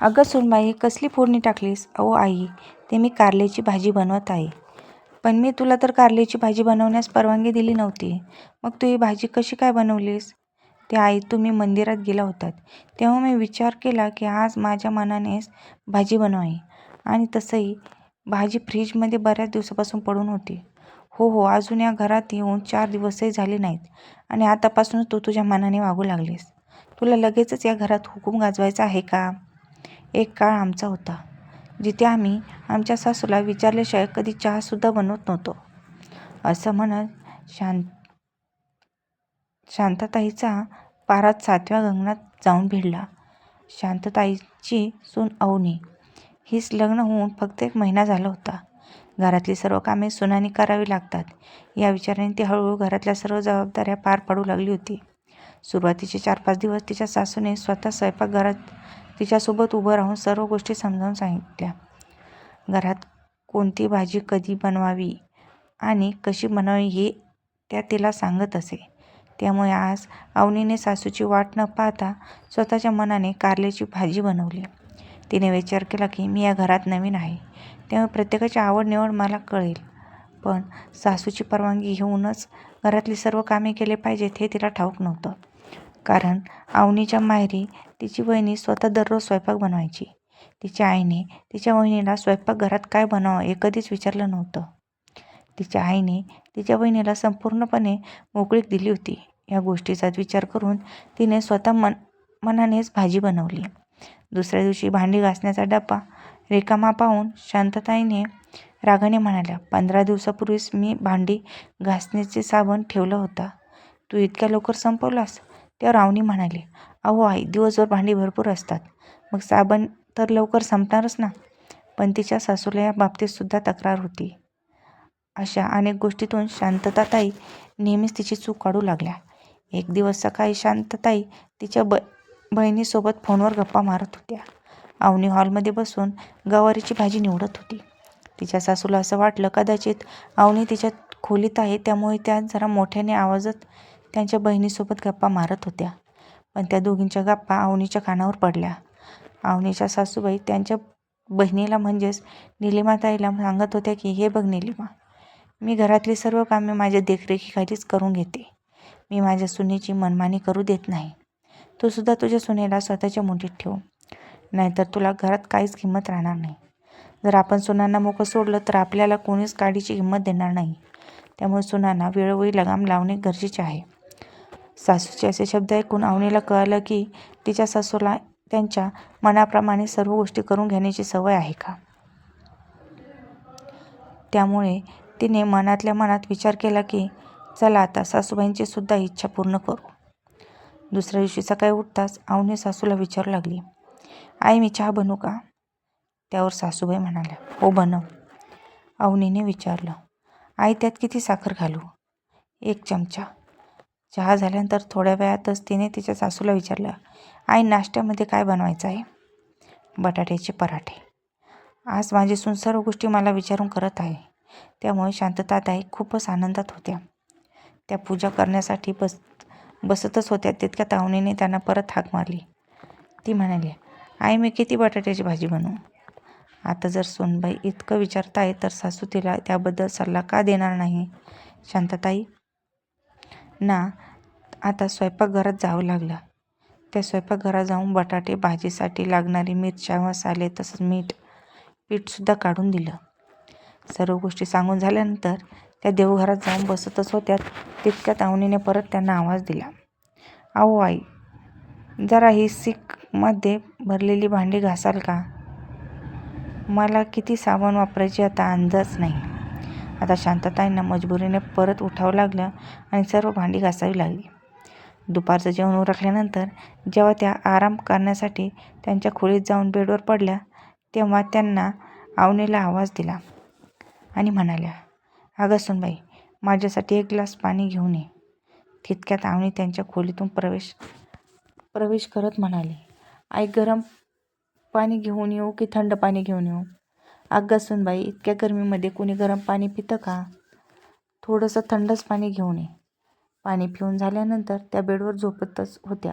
अगं सुनबाई, कसली फोडणी टाकलीस? अहो आई, ते मी कारल्याची भाजी बनवत आहे. पण मी तुला तर कारल्याची भाजी बनवण्यास परवानगी दिली नव्हती. मग तू ही भाजी कशी काय बनवलीस? ते आई, तुम्ही मंदिरात गेला होतात तेव्हा मी विचार केला की आज माझ्या मनानेच भाजी बनवावी. आणि तसंही भाजी फ्रीजमध्ये बऱ्याच दिवसापासून पडून होती. हो, अजून या घरात येऊन 4 दिवसही झाले नाहीत आणि आतापासूनच तू तुझ्या मनाने वागू लागलीस. तुला लगेचच या घरात हुकूम गाजवायचा आहे का? एक काळ आमचा होता जिथे आम्ही आमच्या सासूला विचारल्याशिवाय कधी चहासुद्धा बनवत नव्हतो, असं म्हणत शांतताईचा पारात 7व्या गगनात जाऊन भिडला. शांतताईची सून अवनी हीच लग्न होऊन फक्त 1 महिना झाला होता. घरातली सर्व कामे सुनांनी करावी लागतात या विचाराने ती हळूहळू घरातल्या सर्व जबाबदाऱ्या पार पाडू लागली होती. सुरुवातीचे 4-5 दिवस तिच्या सासूने स्वतः स्वयंपाकघरात तिच्यासोबत उभं राहून सर्व गोष्टी समजावून सांगितल्या. घरात कोणती भाजी कधी बनवावी आणि कशी बनवावी हे त्या तिला सांगत असे. त्यामुळे आज अवनीने सासूची वाट न पाहता स्वतःच्या मनाने कारल्याची भाजी बनवली. तिने विचार केला की मी या घरात नवीन आहे, त्यामुळे प्रत्येकाची आवड निवड मला कळेल, पण सासूची परवानगी घेऊनच घरातली सर्व कामे केले पाहिजेत हे तिला ठाऊक नव्हतं. कारण अवनीच्या माहेरी तिची वहिनी स्वतः दररोज स्वयंपाक बनवायची. तिच्या आईने तिच्या वहिनीला स्वयंपाकघरात काय बनावं हे कधीच विचारलं नव्हतं. तिच्या आईने तिच्या वहिनीला संपूर्णपणे मोकळीक दिली होती. या गोष्टीचाच विचार करून तिने स्वतः मनानेच भाजी बनवली. दुसऱ्या दिवशी भांडी घासण्याचा डबा रिकामा पाहून शांतताईने रागाने म्हणाल्या, 15 दिवसापूर्वीच मी भांडी घासण्याचे साबण ठेवला होता, तू इतक्या लवकर संपवलास? त्यावर अवनी म्हणाली, अहो आई, दिवसभर भांडी भरपूर असतात, मग साबण तर लवकर संपणारच ना. पण तिच्या सासूला या बाबतीत सुद्धा तक्रार होती. अशा अनेक गोष्टीतून शांतताताई नेहमीच तिची चूक काढू लागल्या. एक दिवस सकाळी शांतताई तिच्या बहिणीसोबत फोनवर गप्पा मारत होत्या. अवनी हॉलमध्ये बसून गवारीची भाजी निवडत होती. तिच्या सासूला असं वाटलं कदाचित अवनी तिच्या खोलीत आहे, त्यामुळे त्या जरा मोठ्याने आवाजात त्यांच्या बहिणीसोबत गप्पा मारत होत्या. पण त्या दोघींच्या गप्पा अवनीच्या कानावर पडल्या. अवनीच्या सासूबाई त्यांच्या बहिणीला म्हणजेच निलिमाताईला सांगत होत्या की हे बघ निलिमा, मी घरातली सर्व कामे माझ्या देखरेखीखालीच करून घेते. मी माझ्या सुनेची मनमानी करू देत नाही. तू सुद्धा तुझ्या सुनेला स्वतःच्या मुठीत ठेव, नाहीतर तुला घरात काहीच किंमत राहणार नाही. जर आपण सुनांना मोकळं सोडलं तर आपल्याला कोणीच काडीची किंमत देणार नाही. त्यामुळे सुनांना वेळोवेळी लगाम लावणे गरजेचे आहे. सासूचे असे शब्द ऐकून अवनीला कळलं की तिच्या सासूला त्यांच्या मनाप्रमाणे सर्व गोष्टी करून घेण्याची सवय आहे का. त्यामुळे तिने मनातल्या मनात विचार केला की चला आता सासूबाईंची सुद्धा इच्छा पूर्ण करू. दुसऱ्या दिवशी सकाळी उठताच अवनी सासूला विचारू लागली, आई, मी चहा बनवू का? त्यावर सासूबाई म्हणाल्या, हो बनव. अवनीने विचारलं, आई, त्यात किती साखर घालू? 1 चमचा. चहा झाल्यानंतर थोड्या वेळातच तिने तिच्या सासूला विचारलं, आई, नाश्त्यामध्ये काय बनवायचं आहे? बटाट्याचे पराठे. आज माझी सून सर्व गोष्टी मला विचारून करत आहे. त्यामुळे शांतताताई खूपच आनंदात होत्या. त्या पूजा करण्यासाठी बसतच होत्या तितक्यात अवनीने त्यांना परत हाक मारली. ती म्हणाली, आई, मी किती बटाट्याची भाजी बनवू? आता जर सूनबाई इतकं विचारताय तर सासू तिला त्याबद्दल सल्ला का देणार नाही? शांतताई ना आता स्वयंपाकघरात जावं लागलं. त्या स्वयंपाकघरात जाऊन बटाटे भाजीसाठी लागणारी मिरच्या, मसाले तसंच पीठसुद्धा काढून दिलं. सर्व गोष्टी सांगून झाल्यानंतर त्या देवघरात जाऊन बसतच होत्या तितक्यात अवनीने परत त्यांना आवाज दिला, अहो आई, जरा ही सिंकमध्ये भरलेली भांडी घासाल का? मला किती साबण वापरायची आता अंदाज नाही. आता शांतताईंना मजबुरीने परत उठावं लागलं आणि सर्व भांडी घासावी लागली. दुपारचं जेवण उरकल्यानंतर जेव्हा त्या आराम करण्यासाठी त्यांच्या खोलीत जाऊन बेडवर पडल्या तेव्हा त्यांना अवनीला आवाज दिला आणि म्हणाल्या, अगं सुनबाई, माझ्यासाठी 1 ग्लास पाणी घेऊन ये. तितक्यात अवनी त्यांच्या खोलीतून प्रवेश करत म्हणाली, आई, गरम पाणी घेऊन येऊ की थंड पाणी घेऊन येऊ? अगं सुनबाई, इतक्या गरमीमध्ये कोणी गरम पाणी पितं का? थोडंसं थंडच पाणी घेऊन ये. पाणी पिऊन झाल्यानंतर त्या बेडवर झोपतच होत्या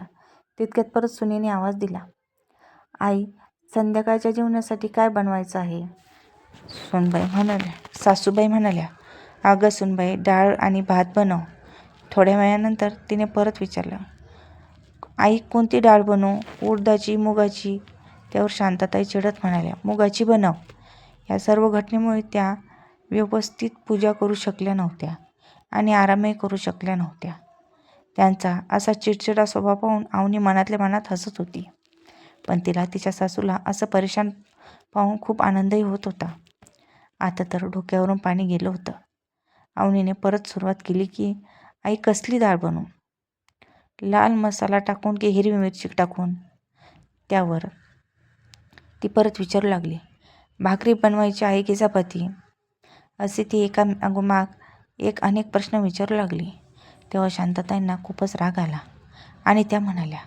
तितक्यात परत सुनेने आवाज दिला, आई, संध्याकाळच्या जेवणासाठी काय बनवायचं आहे? सासूबाई म्हणाल्या, अगं सुनबाई, डाळ आणि भात बनव. थोड्या वेळानंतर तिने परत विचारलं, आई कोणती डाळ बनवू? उडदाची, मुगाची? त्यावर शांताताई चिडत म्हणाल्या, मुगाची बनव. या सर्व घटनेमुळे त्या व्यवस्थित पूजा करू शकल्या नव्हत्या आणि आरामही करू शकल्या नव्हत्या. त्यांचा असा चिडचिडा स्वभाव पाहून अवनी मनातल्या मनात हसत होती. पण तिला तिच्या सासूला असं परेशान पाहून खूप आनंदही होत होता. आता तर डोक्यावरून पाणी गेलं होतं. अवनीने परत सुरुवात केली की, आई कसली डाळ बनवू? लाल मसाला टाकून की हिरवी मिरची टाकून? त्यावर ती परत विचारू लागली, भाकरी बनवायची आहे की चपाती? असे ती एका मागोमाग एक अनेक प्रश्न विचारू लागली. तेव्हा शांतताईंना खूपच राग आला आणि त्या म्हणाल्या,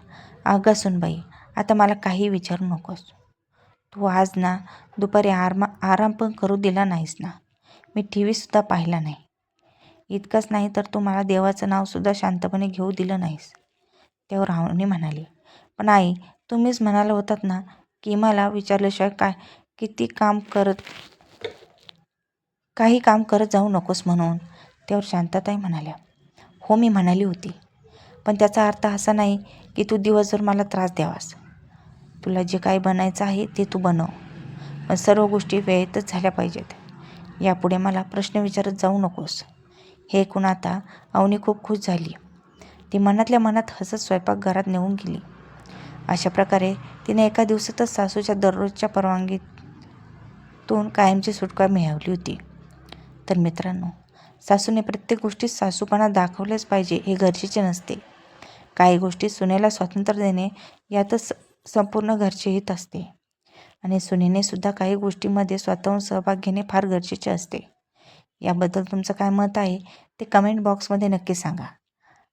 अगं सुनबाई, आता मला काही विचारू नकोस. तू आज ना दुपारी आराम पण करू दिला नाहीस ना. मी TV सुद्धा पाहिला नाही. इतकंच नाही तर तू मला देवाचं नावसुद्धा शांतपणे घेऊ दिलं नाहीस. त्यावर अवनी म्हणाली, पण आई, तुम्हीच म्हणाला होतात ना की मला विचारल्याशिवाय काही काम करत जाऊ नकोस म्हणून. त्यावर शांताताई म्हणाल्या, हो मी म्हणाली होती, पण त्याचा अर्थ असा नाही की तू दिवसभर मला त्रास द्यावास. तुला जे काही बनायचं आहे ते तू बनव, पण सर्व गोष्टी वेळेतच झाल्या पाहिजेत. यापुढे मला प्रश्न विचारत जाऊ नकोस. हे ऐकून आता अवनी खूप खुश झाली. ती मनातल्या मनात हसत स्वयंपाकघरात निघून गेली. अशा प्रकारे तिने एका दिवसातच सासूच्या दररोजच्या परवानगीतून कायमची सुटका मिळवली होती. तर मित्रांनो, सासूने प्रत्येक गोष्टीत सासूपणा दाखवलेच पाहिजे हे गरजेचे नसते. काही गोष्टी सुनेला स्वातंत्र्य देणे यातच संपूर्ण घरचे हित असते आणि सुनेने सुद्धा काही गोष्टींमध्ये स्वतःहून सहभाग घेणे फार गरजेचे असते. याबद्दल तुमचं काय मत आहे ते कमेंट बॉक्समध्ये नक्की सांगा.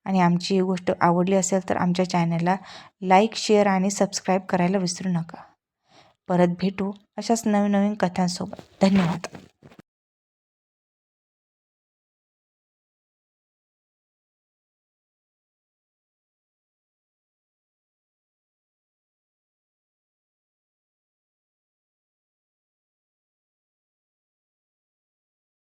आणि आमची ही गोष्ट आवडली असेल तर आमच्या चॅनलला लाईक, शेअर आणि सबस्क्राईब करायला विसरू नका. परत भेटू अशाच नवीन कथांसोबत. धन्यवाद.